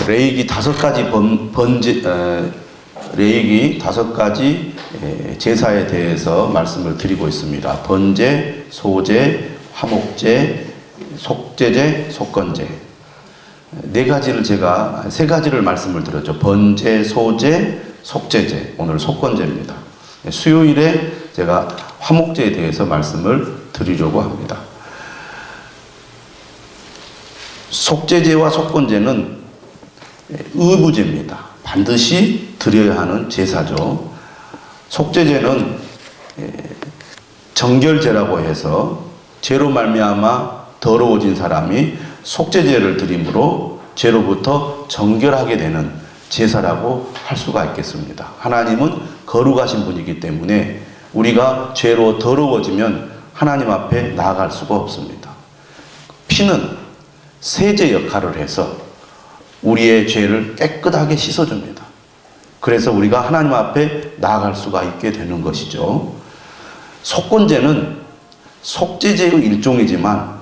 레위기 5가지 레위기 5가지 제사에 대해서 말씀을 드리고 있습니다. 번제, 소제, 화목제, 속제제, 속건제. 4가지를 제가 3가지를 말씀을 드렸죠. 번제, 소제, 속제제. 오늘 속건제입니다. 수요일에 제가 화목제에 대해서 말씀을 드리려고 합니다. 속제제와 속건제는 의무제입니다. 반드시 드려야 하는 제사죠. 속제제는 정결제라고 해서 죄로 말미암아 더러워진 사람이 속제제를 드림으로 죄로부터 정결하게 되는 제사라고 할 수가 있겠습니다. 하나님은 거룩하신 분이기 때문에 우리가 죄로 더러워지면 하나님 앞에 나아갈 수가 없습니다. 피는 세제 역할을 해서 우리의 죄를 깨끗하게 씻어줍니다. 그래서 우리가 하나님 앞에 나아갈 수가 있게 되는 것이죠. 속건제는 속제제의 일종이지만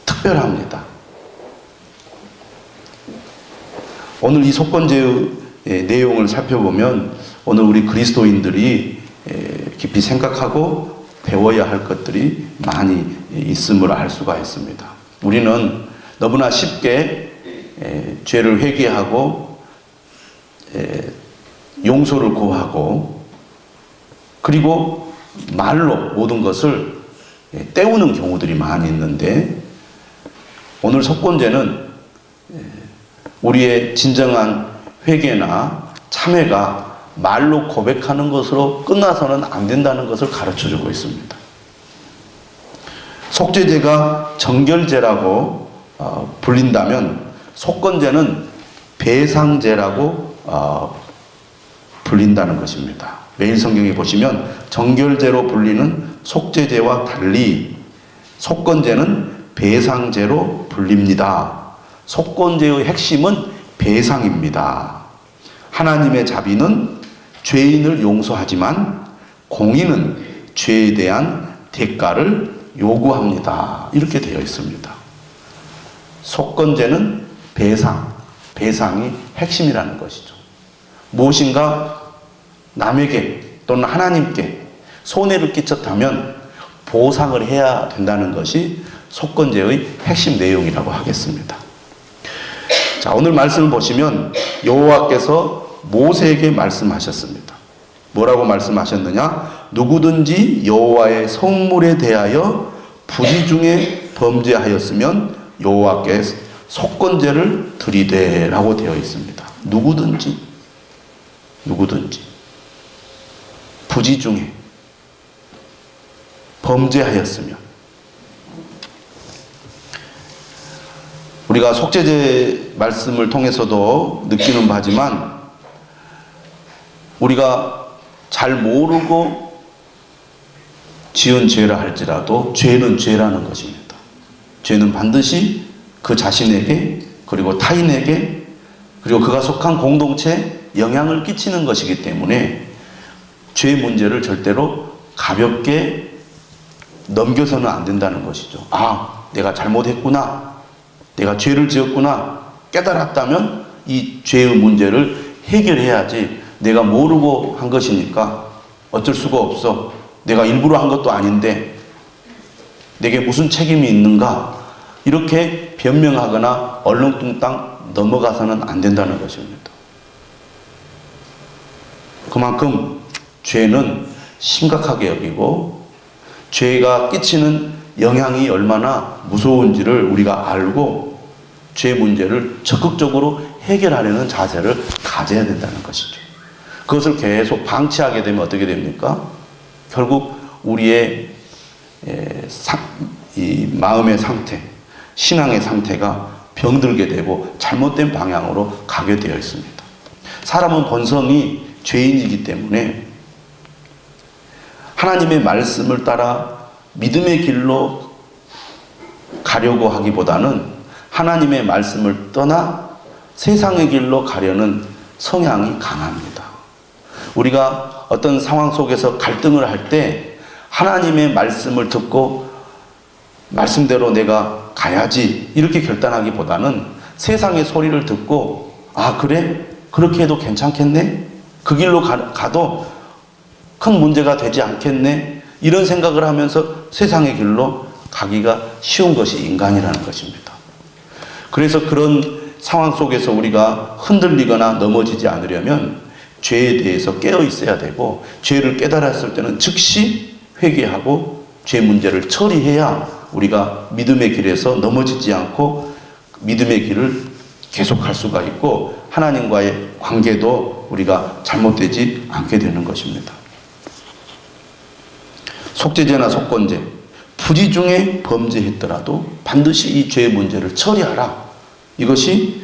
특별합니다. 오늘 이 속건제의 내용을 살펴보면 오늘 우리 그리스도인들이 깊이 생각하고 배워야 할 것들이 많이 있음을 알 수가 있습니다. 우리는 너무나 쉽게 죄를 회개하고 용서를 구하고 그리고 말로 모든 것을 때우는 경우들이 많이 있는데 오늘 속건제는 우리의 진정한 회개나 참회가 말로 고백하는 것으로 끝나서는 안 된다는 것을 가르쳐주고 있습니다. 속죄제가 정결제라고 불린다면 속건제는 배상제라고 불린다는 것입니다. 매일 성경에 보시면 정결제로 불리는 속죄제와 달리 속건제는 배상제로 불립니다. 속건제의 핵심은 배상입니다. 하나님의 자비는 죄인을 용서하지만 공의는 죄에 대한 대가를 요구합니다. 이렇게 되어 있습니다. 속건제는 배상이 핵심이라는 것이죠. 무엇인가 남에게 또는 하나님께 손해를 끼쳤다면 보상을 해야 된다는 것이 속건제의 핵심 내용이라고 하겠습니다. 자, 오늘 말씀을 보시면 여호와께서 모세에게 말씀하셨습니다. 뭐라고 말씀하셨느냐? 누구든지 여호와의 성물에 대하여 부지 중에 범죄하였으면 여호와께 속건제를 드리되라고 되어 있습니다. 누구든지 부지 중에 범죄하였으면 우리가 속죄제 말씀을 통해서도 느끼는 바지만 우리가 잘 모르고 지은 죄라 할지라도 죄는 죄라는 것입니다. 죄는 반드시 그 자신에게 그리고 타인에게 그리고 그가 속한 공동체에 영향을 끼치는 것이기 때문에 죄 문제를 절대로 가볍게 넘겨서는 안 된다는 것이죠. 아, 내가 잘못했구나. 내가 죄를 지었구나 깨달았다면 이 죄의 문제를 해결해야지 내가 모르고 한 것이니까 어쩔 수가 없어. 내가 일부러 한 것도 아닌데 내게 무슨 책임이 있는가 이렇게 변명하거나 얼렁뚱땅 넘어가서는 안 된다는 것입니다. 그만큼 죄는 심각하게 여기고 죄가 끼치는 영향이 얼마나 무서운지를 우리가 알고 죄 문제를 적극적으로 해결하려는 자세를 가져야 된다는 것이죠. 그것을 계속 방치하게 되면 어떻게 됩니까? 결국 우리의 이 마음의 상태, 신앙의 상태가 병들게 되고 잘못된 방향으로 가게 되어 있습니다. 사람은 본성이 죄인이기 때문에 하나님의 말씀을 따라 믿음의 길로 가려고 하기보다는 하나님의 말씀을 떠나 세상의 길로 가려는 성향이 강합니다. 우리가 어떤 상황 속에서 갈등을 할 때 하나님의 말씀을 듣고 말씀대로 내가 가야지 이렇게 결단하기보다는 세상의 소리를 듣고 아 그래? 그렇게 해도 괜찮겠네? 그 길로 가도 큰 문제가 되지 않겠네? 이런 생각을 하면서 세상의 길로 가기가 쉬운 것이 인간이라는 것입니다. 그래서 그런 상황 속에서 우리가 흔들리거나 넘어지지 않으려면 죄에 대해서 깨어 있어야 되고, 죄를 깨달았을 때는 즉시 회개하고 죄 문제를 처리해야 우리가 믿음의 길에서 넘어지지 않고 믿음의 길을 계속할 수가 있고 하나님과의 관계도 우리가 잘못되지 않게 되는 것입니다. 속죄죄나 속건죄, 부지 중에 범죄했더라도 반드시 이 죄의 문제를 처리하라. 이것이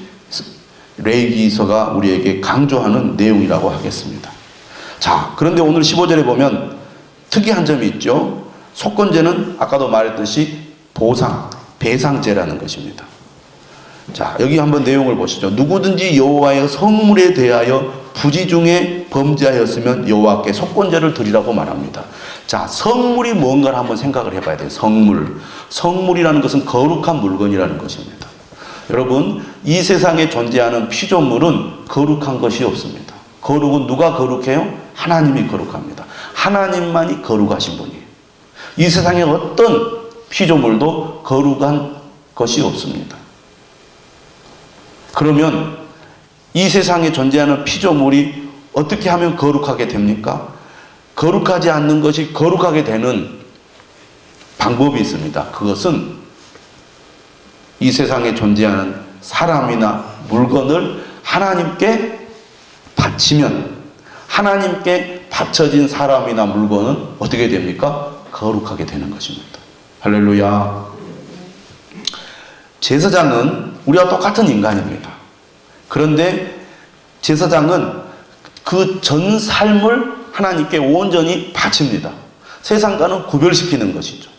레위기서가 우리에게 강조하는 내용이라고 하겠습니다. 자, 그런데 오늘 15절에 보면 특이한 점이 있죠. 속건죄는 아까도 말했듯이 보상, 배상죄라는 것입니다. 자, 여기 한번 내용을 보시죠. 누구든지 여호와의 성물에 대하여 부지 중에 범죄하였으면 여호와께 속건죄를 드리라고 말합니다. 자, 성물이 뭔가를 한번 생각을 해봐야 돼요. 성물. 성물이라는 것은 거룩한 물건이라는 것입니다. 여러분, 이 세상에 존재하는 피조물은 거룩한 것이 없습니다. 거룩은 누가 거룩해요? 하나님이 거룩합니다. 하나님만이 거룩하신 분이에요. 이 세상에 어떤 피조물도 거룩한 것이 없습니다. 그러면 이 세상에 존재하는 피조물이 어떻게 하면 거룩하게 됩니까? 거룩하지 않는 것이 거룩하게 되는 방법이 있습니다. 그것은 이 세상에 존재하는 사람이나 물건을 하나님께 바치면, 하나님께 바쳐진 사람이나 물건은 어떻게 됩니까? 거룩하게 되는 것입니다. 할렐루야. 제사장은 우리와 똑같은 인간입니다. 그런데 제사장은 그 전 삶을 하나님께 온전히 바칩니다. 세상과는 구별시키는 것이죠.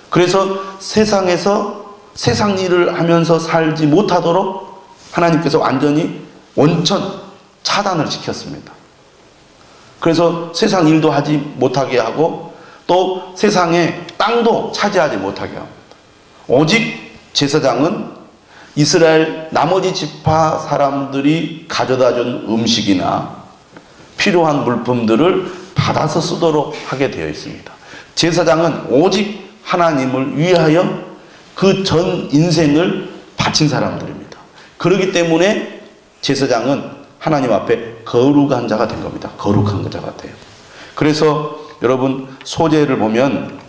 그래서 세상에서 세상 일을 하면서 살지 못하도록 하나님께서 완전히 원천 차단을 시켰습니다. 그래서 세상 일도 하지 못하게 하고 또 세상의 땅도 차지하지 못하게 합니다. 오직 제사장은 이스라엘 나머지 지파 사람들이 가져다 준 음식이나 필요한 물품들을 받아서 쓰도록 하게 되어 있습니다. 제사장은 오직 하나님을 위하여 그 전 인생을 바친 사람들입니다. 그렇기 때문에 제사장은 하나님 앞에 거룩한 자가 된 겁니다. 거룩한 자가 돼요. 그래서 여러분, 소제를 보면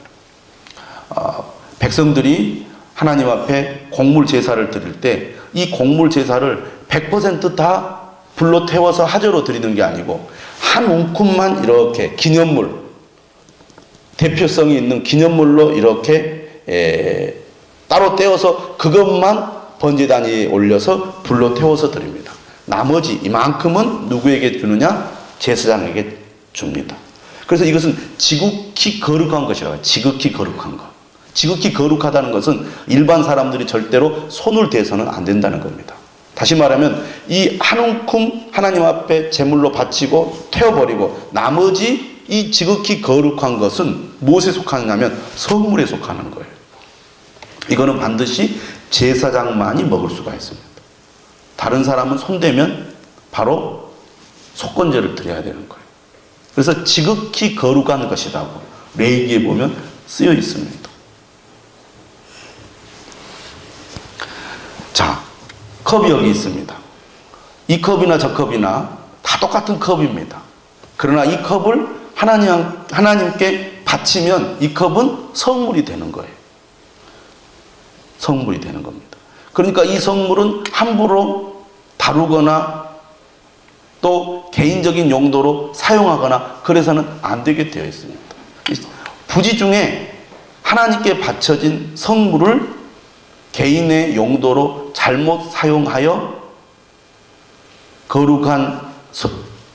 백성들이 하나님 앞에 곡물 제사를 드릴 때 이 곡물 제사를 100% 다 불로 태워서 화제로 드리는 게 아니고 한 움큼만 이렇게 기념물, 대표성이 있는 기념물로 이렇게 따로 떼어서 그것만 번제단위에 올려서 불로 태워서 드립니다. 나머지 이만큼은 누구에게 주느냐? 제사장에게 줍니다. 그래서 이것은 지극히 거룩한 것이라고 해요. 지극히 거룩한 것. 지극히 거룩하다는 것은 일반 사람들이 절대로 손을 대서는 안 된다는 겁니다. 다시 말하면 이 한 움큼 하나님 앞에 제물로 바치고 태워버리고 나머지 이 지극히 거룩한 것은 무엇에 속하느냐면 성물에 속하는 거예요. 이거는 반드시 제사장만이 먹을 수가 있습니다. 다른 사람은 손대면 바로 속건제를 드려야 되는 거예요. 그래서 지극히 거룩한 것이라고 레위기에 보면 쓰여 있습니다. 자, 컵이 여기 있습니다. 이 컵이나 저 컵이나 다 똑같은 컵입니다. 그러나 이 컵을 하나님께 바치면 이 컵은 성물이 되는 거예요. 성물이 되는 겁니다. 그러니까 이 성물은 함부로 다루거나 또 개인적인 용도로 사용하거나 그래서는 안 되게 되어 있습니다. 부지 중에 하나님께 바쳐진 성물을 개인의 용도로 잘못 사용하여 거룩한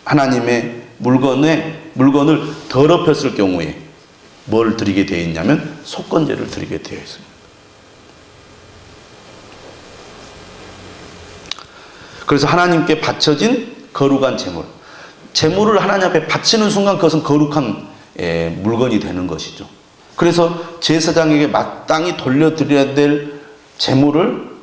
하나님의 물건을 더럽혔을 경우에 뭘 드리게 되어 있냐면 속건제를 드리게 되어 있습니다. 그래서 하나님께 바쳐진 거룩한 제물을 하나님 앞에 바치는 순간 그것은 거룩한 물건이 되는 것이죠. 그래서 제사장에게 마땅히 돌려드려야 될 제물을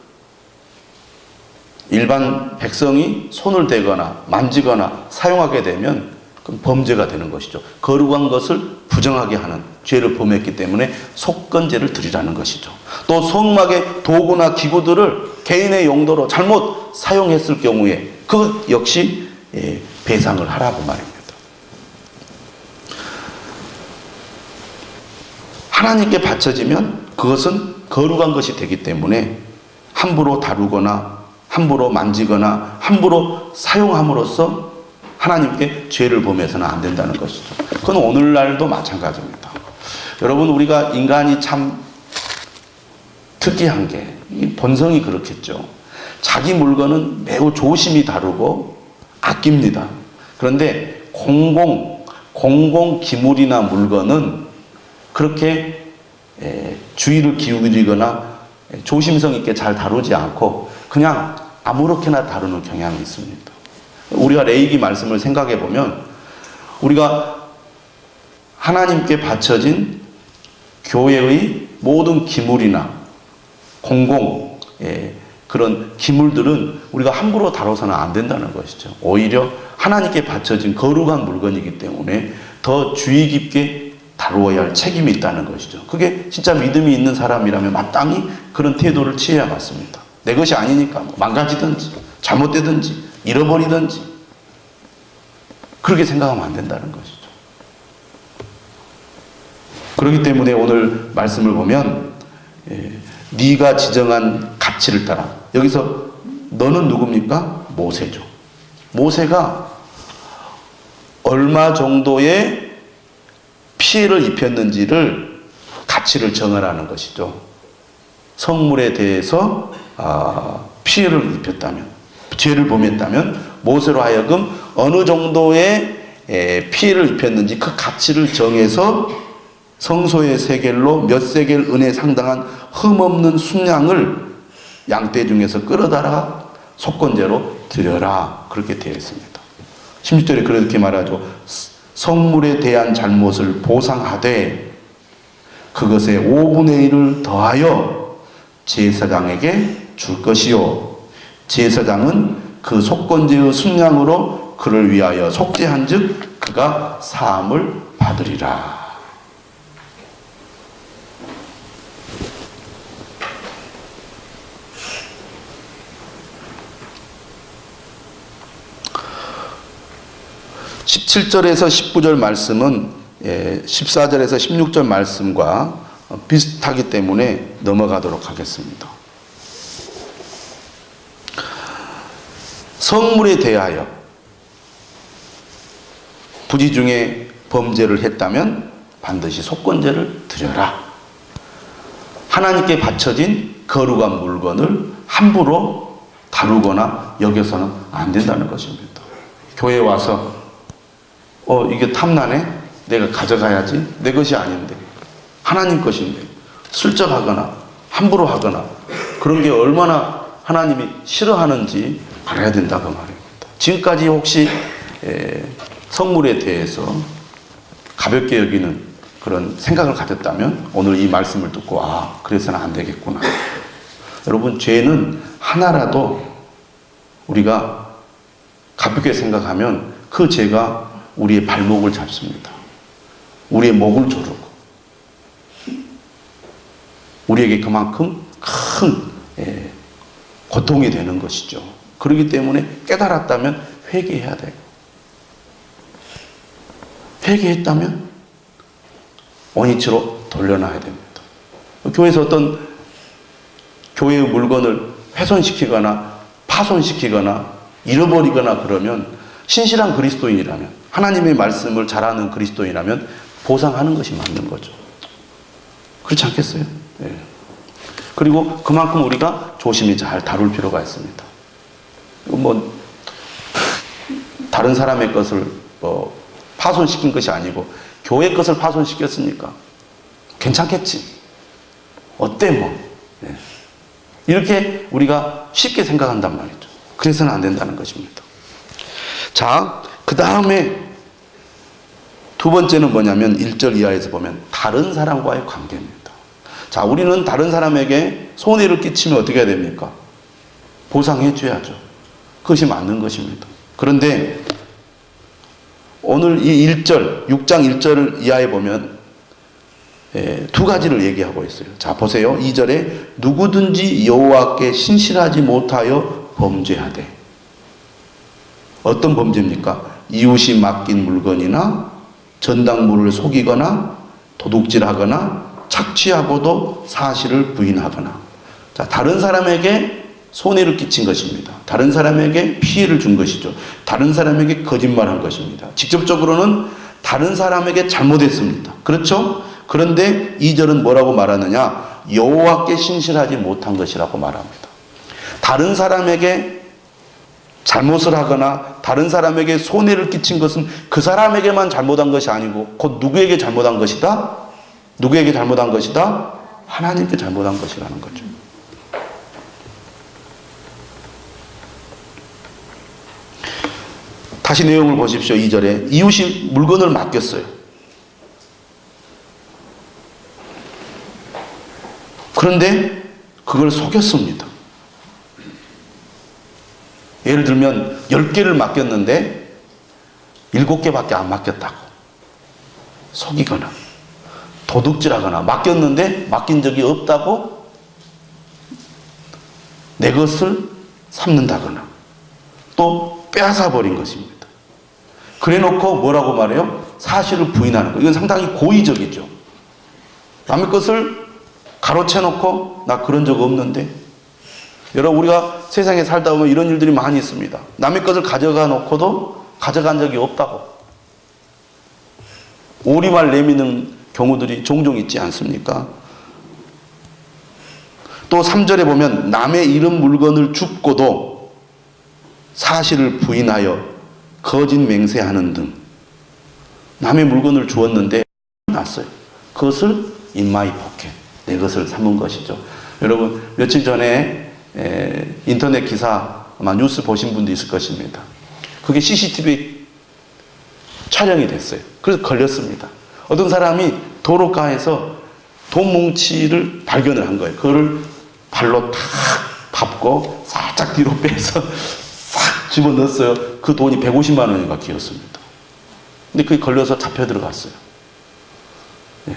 일반 백성이 손을 대거나 만지거나 사용하게 되면 그건 범죄가 되는 것이죠. 거룩한 것을 부정하게 하는 죄를 범했기 때문에 속건제를 드리라는 것이죠. 또 성막의 도구나 기구들을 개인의 용도로 잘못 사용했을 경우에 그 역시 배상을 하라고 말입니다. 하나님께 바쳐지면 그것은 거룩한 것이 되기 때문에 함부로 다루거나 함부로 만지거나 함부로 사용함으로써 하나님께 죄를 범해서는 안 된다는 것이죠. 그건 오늘날도 마찬가지입니다. 여러분, 우리가 인간이 참 특이한 게 본성이 그렇겠죠. 자기 물건은 매우 조심히 다루고 아낍니다. 그런데 공공 기물이나 물건은 그렇게 주의를 기울이거나 조심성 있게 잘 다루지 않고 그냥 아무렇게나 다루는 경향이 있습니다. 우리가 레위기 말씀을 생각해 보면 우리가 하나님께 바쳐진 교회의 모든 기물이나 그런 기물들은 우리가 함부로 다뤄서는 안 된다는 것이죠. 오히려 하나님께 바쳐진 거룩한 물건이기 때문에 더 주의 깊게 다루어야 할 책임이 있다는 것이죠. 그게 진짜 믿음이 있는 사람이라면 마땅히 그런 태도를 취해야 맞습니다. 내 것이 아니니까 망가지든지 잘못되든지 잃어버리든지 그렇게 생각하면 안 된다는 것이죠. 그렇기 때문에 오늘 말씀을 보면 네가 지정한 가치를 따라, 여기서 너는 누굽니까? 모세죠. 모세가 얼마 정도의 피해를 입혔는지를 가치를 정하라는 것이죠. 성물에 대해서 피해를 입혔다면, 죄를 범했다면 모세로 하여금 어느 정도의 피해를 입혔는지 그 가치를 정해서 성소의 세겔로 몇 세겔 은에 상당한 흠없는 순양을 양떼 중에서 끌어다가 속건제로 드려라, 그렇게 되어 있습니다. 16절에 그렇게 말하죠. 성물에 대한 잘못을 보상하되 그것의 5분의 1을 더하여 제사장에게 줄 것이요, 제사장은 그 속건제의 순양으로 그를 위하여 속죄한 즉 그가 사함을 받으리라. (17절에서 19절) 말씀은 14절에서 16절 말씀과 비슷하기 때문에 넘어가도록 하겠습니다. 성물에 대하여 부지 중에 범죄를 했다면 반드시 속건제를 드려라. 하나님께 바쳐진 거룩한 물건을 함부로 다루거나 여겨서는 안 된다는 것입니다. 교회에 와서 이게 탐나네? 내가 가져가야지. 내 것이 아닌데, 하나님 것인데 슬쩍하거나 함부로 하거나 그런 게 얼마나 하나님이 싫어하는지 알아야 된다고 말입니다. 지금까지 혹시 성물에 대해서 가볍게 여기는 그런 생각을 가졌다면 오늘 이 말씀을 듣고 그래서는 안 되겠구나. 여러분, 죄는 하나라도 우리가 가볍게 생각하면 그 죄가 우리의 발목을 잡습니다. 우리의 목을 조르고 우리에게 그만큼 큰 고통이 되는 것이죠. 그렇기 때문에 깨달았다면 회개해야 돼요. 회개했다면 원위치로 돌려놔야 됩니다. 교회에서 어떤 교회의 물건을 훼손시키거나 파손시키거나 잃어버리거나 그러면 신실한 그리스도인이라면, 하나님의 말씀을 잘하는 그리스도인이라면 보상하는 것이 맞는 거죠. 그렇지 않겠어요? 네. 그리고 그만큼 우리가 조심히 잘 다룰 필요가 있습니다. 다른 사람의 것을 파손시킨 것이 아니고 교회 것을 파손시켰으니까 괜찮겠지. 어때 네. 이렇게 우리가 쉽게 생각한단 말이죠. 그래서는 안 된다는 것입니다. 자, 그 다음에 두 번째는 뭐냐면 1절 이하에서 보면 다른 사람과의 관계입니다. 자, 우리는 다른 사람에게 손해를 끼치면 어떻게 해야 됩니까? 보상해 줘야죠. 그것이 맞는 것입니다. 그런데 오늘 이 1절, 6장 1절 이하에 보면 두 가지를 얘기하고 있어요. 자, 보세요. 2절에 누구든지 여호와께 신실하지 못하여 범죄하되. 어떤 범죄입니까? 이웃이 맡긴 물건이나 전당물을 속이거나 도둑질하거나 착취하고도 사실을 부인하거나. 자, 다른 사람에게 손해를 끼친 것입니다. 다른 사람에게 피해를 준 것이죠. 다른 사람에게 거짓말한 것입니다. 직접적으로는 다른 사람에게 잘못했습니다. 그렇죠? 그런데 2절은 뭐라고 말하느냐? 여호와께 신실하지 못한 것이라고 말합니다. 다른 사람에게 잘못을 하거나 다른 사람에게 손해를 끼친 것은 그 사람에게만 잘못한 것이 아니고 곧 누구에게 잘못한 것이다? 누구에게 잘못한 것이다? 하나님께 잘못한 것이라는 거죠. 다시 내용을 보십시오. 2절에 이웃이 물건을 맡겼어요. 그런데 그걸 속였습니다. 예를 들면 10개를 맡겼는데 7개밖에 안 맡겼다고 속이거나 도둑질하거나 맡겼는데 맡긴 적이 없다고 내 것을 삼는다거나 또 빼앗아 버린 것입니다. 그래 놓고 뭐라고 말해요? 사실을 부인하는 거. 이건 상당히 고의적이죠. 남의 것을 가로채 놓고 나 그런 적 없는데. 여러분, 우리가 세상에 살다 보면 이런 일들이 많이 있습니다. 남의 것을 가져가 놓고도 가져간 적이 없다고 오리말 내미는 경우들이 종종 있지 않습니까? 또 3절에 보면 남의 잃은 물건을 줍고도 사실을 부인하여 거짓 맹세하는 등. 남의 물건을 주었는데 났어요. 그것을 in my pocket, 내 것을 삼은 것이죠. 여러분, 며칠 전에 인터넷 기사 아마 뉴스 보신 분도 있을 것입니다. 그게 CCTV 촬영이 됐어요. 그래서 걸렸습니다. 어떤 사람이 도로가에서 돈 뭉치를 발견을 한 거예요. 그거를 발로 탁 밟고 살짝 뒤로 빼서 싹 집어넣었어요. 그 돈이 150만 원인가 기었습니다. 근데 그게 걸려서 잡혀 들어갔어요. 예.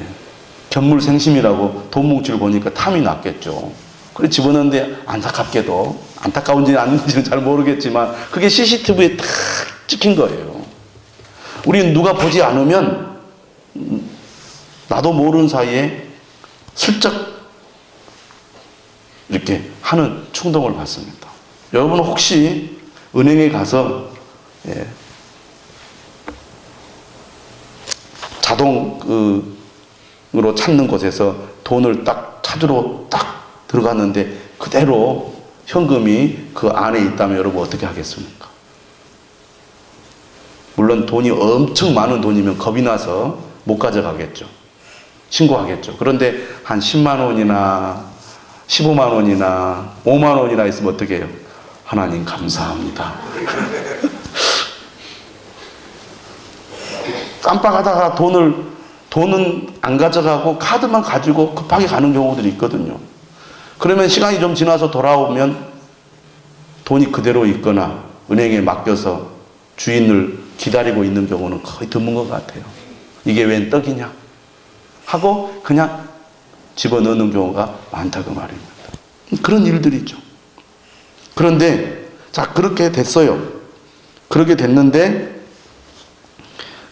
견물생심이라고 돈 뭉치를 보니까 탐이 났겠죠. 그래 집어넣는데 안타깝게도, 안타까운지는 아닌지는 잘 모르겠지만 그게 CCTV에 탁 찍힌 거예요. 우리는 누가 보지 않으면 나도 모르는 사이에 슬쩍 이렇게 하는 충동을 받습니다. 여러분 혹시 은행에 가서 자동으로 찾는 곳에서 돈을 딱 찾으러 딱 들어갔는데 그대로 현금이 그 안에 있다면 여러분 어떻게 하겠습니까? 물론 돈이 엄청 많은 돈이면 겁이 나서 못 가져가겠죠. 신고하겠죠. 그런데 한 10만 원이나 15만 원이나 5만 원이나 있으면 어떻게 해요? 하나님 감사합니다. 깜빡하다가 돈은 안 가져가고 카드만 가지고 급하게 가는 경우들이 있거든요. 그러면 시간이 좀 지나서 돌아오면 돈이 그대로 있거나 은행에 맡겨서 주인을 기다리고 있는 경우는 거의 드문 것 같아요. 이게 웬 떡이냐 하고 그냥 집어넣는 경우가 많다고 말입니다. 그런 일들이죠. 그런데 자 그렇게 됐어요. 그렇게 됐는데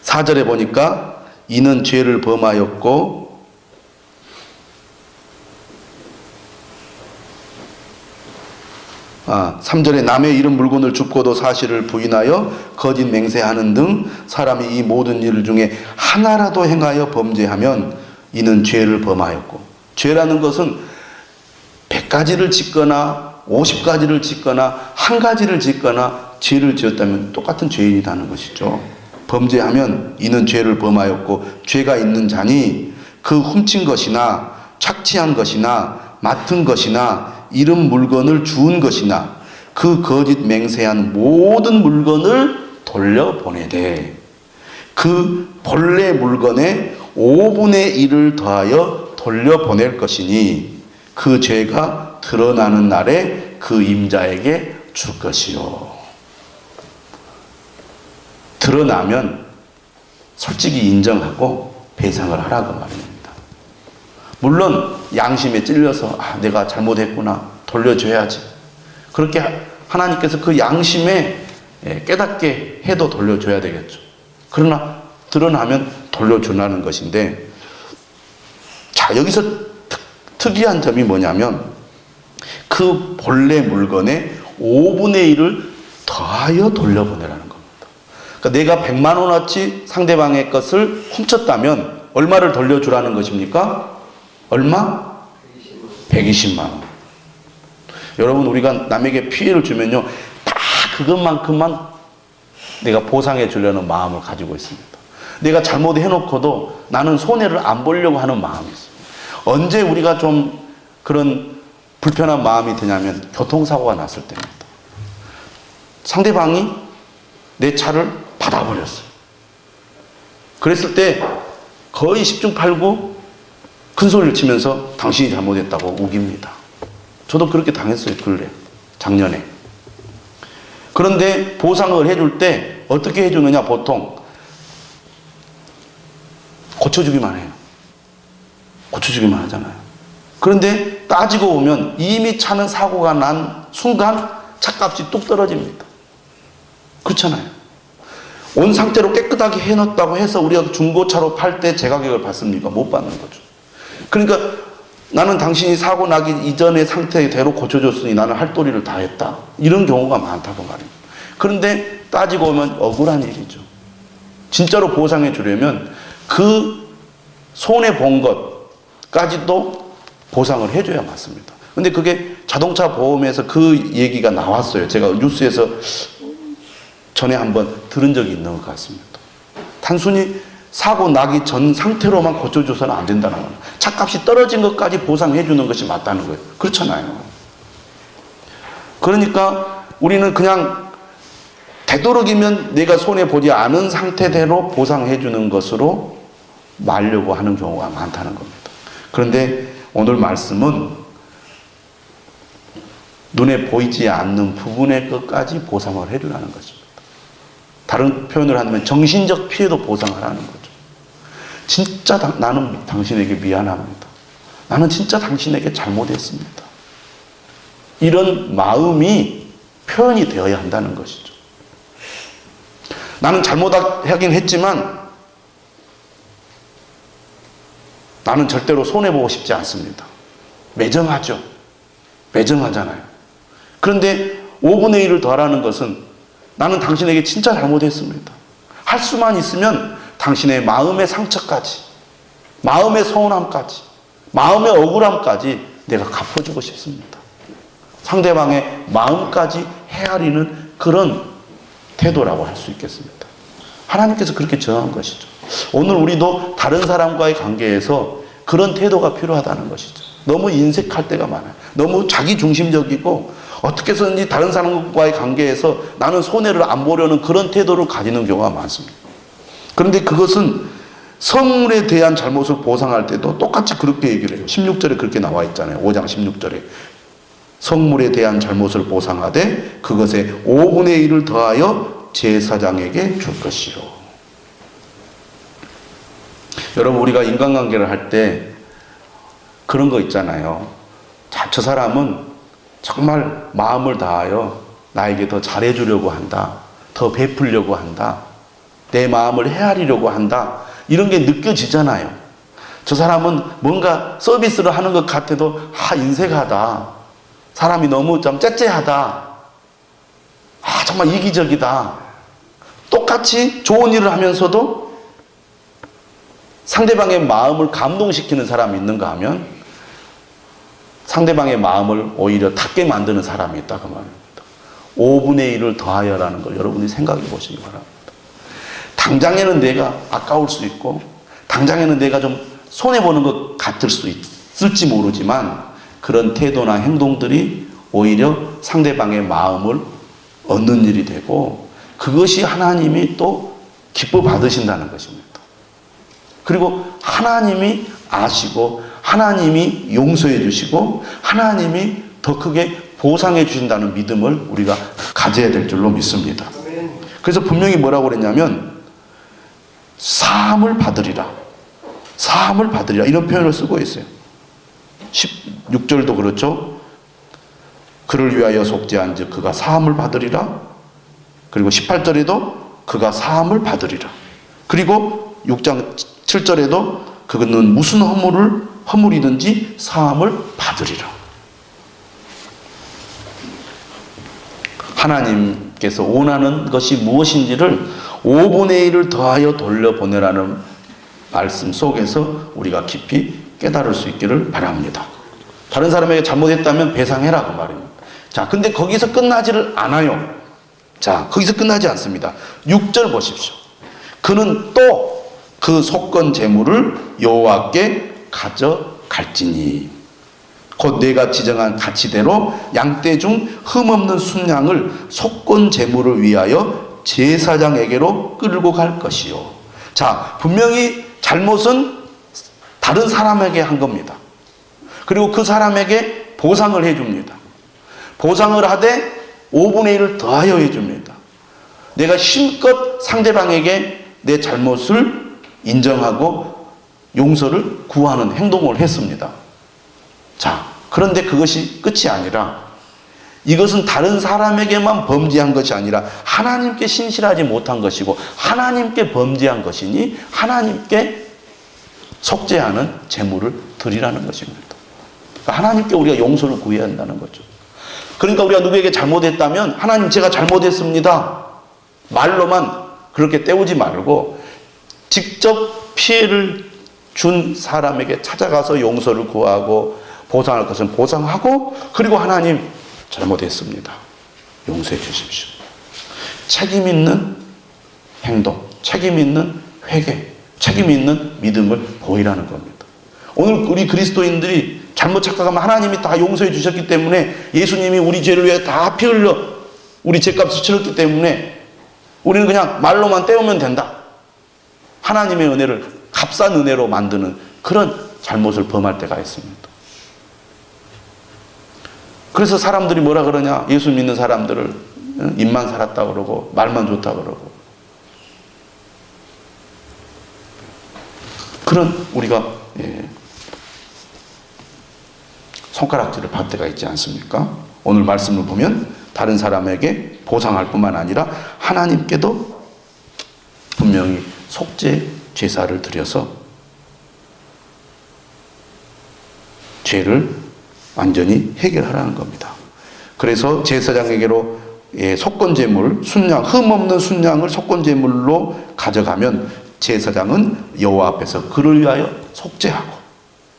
4절에 보니까 이는 죄를 범하였고 3절에 남의 잃은 물건을 줍고도 사실을 부인하여 거짓 맹세하는 등 사람이 이 모든 일 중에 하나라도 행하여 범죄하면 이는 죄를 범하였고, 죄라는 것은 100가지를 짓거나 50가지를 짓거나 한 가지를 짓거나 죄를 지었다면 똑같은 죄인이라는 것이죠. 범죄하면 이는 죄를 범하였고 죄가 있는 자니 그 훔친 것이나 착취한 것이나 맡은 것이나 잃은 물건을 주운 것이나 그 거짓 맹세한 모든 물건을 돌려보내되 그 본래 물건의 5분의 1을 더하여 돌려보낼 것이니 그 죄가 드러나는 날에 그 임자에게 줄 것이요. 드러나면 솔직히 인정하고 배상을 하라고 말입니다. 물론 양심에 찔려서 내가 잘못했구나, 돌려줘야지. 그렇게 하나님께서 그 양심에 깨닫게 해도 돌려줘야 되겠죠. 그러나 드러나면 돌려주라는 것인데, 자, 여기서 특이한 점이 뭐냐면 그 본래 물건의 5분의 1을 더하여 돌려보내라는 겁니다. 그러니까 내가 100만 원어치 상대방의 것을 훔쳤다면 얼마를 돌려주라는 것입니까? 얼마? 120만 원. 여러분, 우리가 남에게 피해를 주면요, 다 그것만큼만 내가 보상해 주려는 마음을 가지고 있습니다. 내가 잘못해놓고도 나는 손해를 안 보려고 하는 마음이 있어요. 언제 우리가 좀 그런 불편한 마음이 드냐면 교통사고가 났을 때입니다. 상대방이 내 차를 받아버렸어요. 그랬을 때 거의 10중 8구 큰 소리를 치면서 당신이 잘못했다고 우깁니다. 저도 그렇게 당했어요, 근래, 작년에. 그런데 보상을 해줄 때 어떻게 해주느냐, 보통 고쳐주기만 해요. 고쳐주기만 하잖아요. 그런데 따지고 보면 이미 차는 사고가 난 순간 차값이 뚝 떨어집니다. 그렇잖아요. 온 상태로 깨끗하게 해놨다고 해서 우리가 중고차로 팔 때 제 가격을 받습니까? 못 받는 거죠. 그러니까 나는 당신이 사고 나기 이전의 상태대로 고쳐줬으니 나는 할 도리를 다 했다. 이런 경우가 많다고 말입니다. 그런데 따지고 보면 억울한 일이죠. 진짜로 보상해 주려면 그 손해본 것까지도 보상을 해줘야 맞습니다. 근데 그게 자동차 보험에서 그 얘기가 나왔어요. 제가 뉴스에서 전에 한번 들은 적이 있는 것 같습니다. 단순히 사고 나기 전 상태로만 고쳐줘서는 안 된다는 거예요. 차값이 떨어진 것까지 보상해 주는 것이 맞다는 거예요. 그렇잖아요. 그러니까 우리는 그냥 되도록이면 내가 손해보지 않은 상태대로 보상해 주는 것으로 말려고 하는 경우가 많다는 겁니다. 그런데 오늘 말씀은 눈에 보이지 않는 부분의 것까지 보상을 해주라는 것입니다. 다른 표현을 하면 정신적 피해도 보상하라는 거죠. 진짜 나는 당신에게 미안합니다. 나는 진짜 당신에게 잘못했습니다. 이런 마음이 표현이 되어야 한다는 것이죠. 나는 잘못하긴 했지만 나는 절대로 손해보고 싶지 않습니다. 매정하죠. 매정하잖아요. 그런데 5분의 1을 더하라는 것은 나는 당신에게 진짜 잘못했습니다. 할 수만 있으면 당신의 마음의 상처까지, 마음의 서운함까지, 마음의 억울함까지 내가 갚아주고 싶습니다. 상대방의 마음까지 헤아리는 그런 태도라고 할 수 있겠습니다. 하나님께서 그렇게 정한 것이죠. 오늘 우리도 다른 사람과의 관계에서 그런 태도가 필요하다는 것이죠. 너무 인색할 때가 많아요. 너무 자기중심적이고 어떻게 해서든지 다른 사람과의 관계에서 나는 손해를 안 보려는 그런 태도를 가지는 경우가 많습니다. 그런데 그것은 성물에 대한 잘못을 보상할 때도 똑같이 그렇게 얘기를 해요. 16절에 그렇게 나와 있잖아요. 5장 16절에. 성물에 대한 잘못을 보상하되 그것에 5분의 1을 더하여 제사장에게 줄 것이요. 여러분, 우리가 인간관계를 할 때 그런 거 있잖아요. 저 사람은 정말 마음을 다하여 나에게 더 잘해주려고 한다. 더 베풀려고 한다. 내 마음을 헤아리려고 한다. 이런 게 느껴지잖아요. 저 사람은 뭔가 서비스를 하는 것 같아도 인색하다. 사람이 너무 좀 째째하다. 정말 이기적이다. 똑같이 좋은 일을 하면서도 상대방의 마음을 감동시키는 사람이 있는가 하면 상대방의 마음을 오히려 닫게 만드는 사람이 있다고 말합니다. 5분의 1을 더하여라는 걸 여러분이 생각해 보시기 바랍니다. 당장에는 내가 아까울 수 있고 당장에는 내가 좀 손해보는 것 같을 수 있을지 모르지만 그런 태도나 행동들이 오히려 상대방의 마음을 얻는 일이 되고 그것이 하나님이 또 기뻐 받으신다는 것입니다. 그리고 하나님이 아시고 하나님이 용서해 주시고 하나님이 더 크게 보상해 주신다는 믿음을 우리가 가져야 될 줄로 믿습니다. 그래서 분명히 뭐라고 그랬냐면 사함을 받으리라. 사함을 받으리라. 이런 표현을 쓰고 있어요. 16절도 그렇죠. 그를 위하여 속죄한 즉 그가 사함을 받으리라. 그리고 18절에도 그가 사함을 받으리라. 그리고 6장 7절에도 그는 무슨 허물이든지 사함을 받으리라. 하나님께서 원하는 것이 무엇인지를 5분의 1을 더하여 돌려보내라는 말씀 속에서 우리가 깊이 깨달을 수 있기를 바랍니다. 다른 사람에게 잘못했다면 배상해라 그 말입니다. 자, 근데 거기서 끝나지를 않아요. 자, 거기서 끝나지 않습니다. 6절 보십시오. 그는 또 그 속건 제물을 여호와께 가져갈지니 곧 내가 지정한 가치대로 양떼 중 흠없는 순양을 속건 제물을 위하여 제사장에게로 끌고 갈 것이요. 자, 분명히 잘못은 다른 사람에게 한 겁니다. 그리고 그 사람에게 보상을 해줍니다. 보상을 하되 5분의 1을 더하여 해줍니다. 내가 힘껏 상대방에게 내 잘못을 인정하고 용서를 구하는 행동을 했습니다. 자, 그런데 그것이 끝이 아니라 이것은 다른 사람에게만 범죄한 것이 아니라 하나님께 신실하지 못한 것이고 하나님께 범죄한 것이니 하나님께 속죄하는 제물을 드리라는 것입니다. 그러니까 하나님께 우리가 용서를 구해야 한다는 거죠. 그러니까 우리가 누구에게 잘못했다면 하나님 제가 잘못했습니다. 말로만 그렇게 때우지 말고 직접 피해를 준 사람에게 찾아가서 용서를 구하고 보상할 것은 보상하고 그리고 하나님 잘못했습니다. 용서해 주십시오. 책임 있는 행동, 책임 있는 회개, 책임 있는 믿음을 보이라는 겁니다. 오늘 우리 그리스도인들이 잘못 착각하면 하나님이 다 용서해 주셨기 때문에 예수님이 우리 죄를 위해 다 피 흘려 우리 죄값을 치렀기 때문에 우리는 그냥 말로만 때우면 된다. 하나님의 은혜를 값싼 은혜로 만드는 그런 잘못을 범할 때가 있습니다. 그래서 사람들이 뭐라 그러냐? 예수 믿는 사람들을 입만 살았다 그러고 말만 좋다 그러고 그런 우리가 손가락질을 받을 때가 있지 않습니까? 오늘 말씀을 보면 다른 사람에게 보상할 뿐만 아니라 하나님께도 분명히 속죄 제사를 드려서 죄를 완전히 해결하라는 겁니다. 그래서 제사장에게로 속건제물, 순양, 흠없는 순양을 속건제물로 가져가면 제사장은 여호와 앞에서 그를 위하여 속죄하고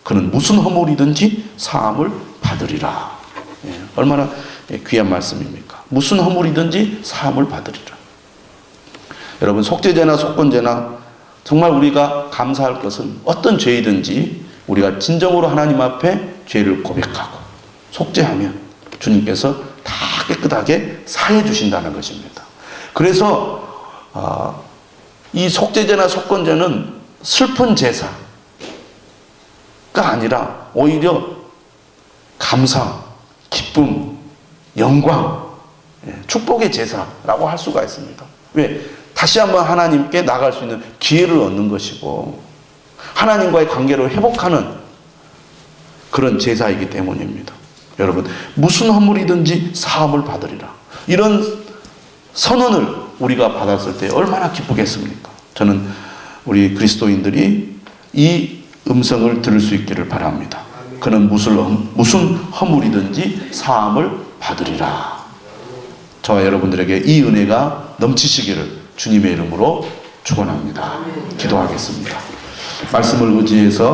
그는 무슨 허물이든지 사함을 받으리라. 얼마나 귀한 말씀입니까? 무슨 허물이든지 사함을 받으리라. 여러분, 속죄제나 속건제나 정말 우리가 감사할 것은 어떤 죄이든지 우리가 진정으로 하나님 앞에 죄를 고백하고 속죄하면 주님께서 다 깨끗하게 사해 주신다는 것입니다. 그래서 이 속죄제나 속건제는 슬픈 제사가 아니라 오히려 감사, 기쁨, 영광, 축복의 제사라고 할 수가 있습니다. 왜? 다시 한번 하나님께 나갈 수 있는 기회를 얻는 것이고 하나님과의 관계를 회복하는 그런 제사이기 때문입니다. 여러분, 무슨 허물이든지 사함을 받으리라. 이런 선언을 우리가 받았을 때 얼마나 기쁘겠습니까? 저는 우리 그리스도인들이 이 음성을 들을 수 있기를 바랍니다. 그는 무슨 허물이든지 사함을 받으리라. 저와 여러분들에게 이 은혜가 넘치시기를 주님의 이름으로 축원합니다. 기도하겠습니다. 말씀을 의지해서